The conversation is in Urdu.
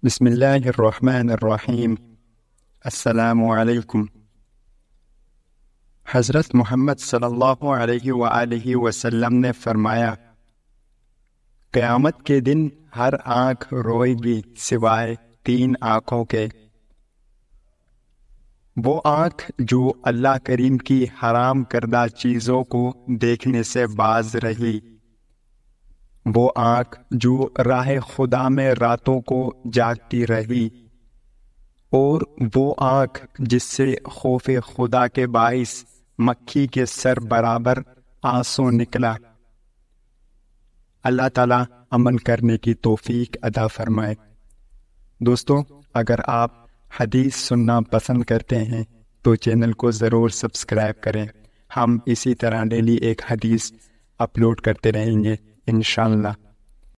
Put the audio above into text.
بسم اللہ الرحمن الرحیم۔ السلام علیکم۔ حضرت محمد صلی اللہ علیہ وآلہ وسلم نے فرمایا، قیامت کے دن ہر آنکھ روئے گی سوائے 3 آنکھوں کے۔ وہ آنکھ جو اللہ کریم کی حرام کردہ چیزوں کو دیکھنے سے باز رہی، وہ آنکھ جو راہ خدا میں راتوں کو جاگتی رہی، اور وہ آنکھ جس سے خوف خدا کے باعث مکھی کے سر برابر آنسو نکلا۔ اللہ تعالیٰ عمل کرنے کی توفیق عطا فرمائے۔ دوستو، اگر آپ حدیث سننا پسند کرتے ہیں تو چینل کو ضرور سبسکرائب کریں۔ ہم اسی طرح ڈیلی ایک حدیث اپلوڈ کرتے رہیں گے انشاءاللہ۔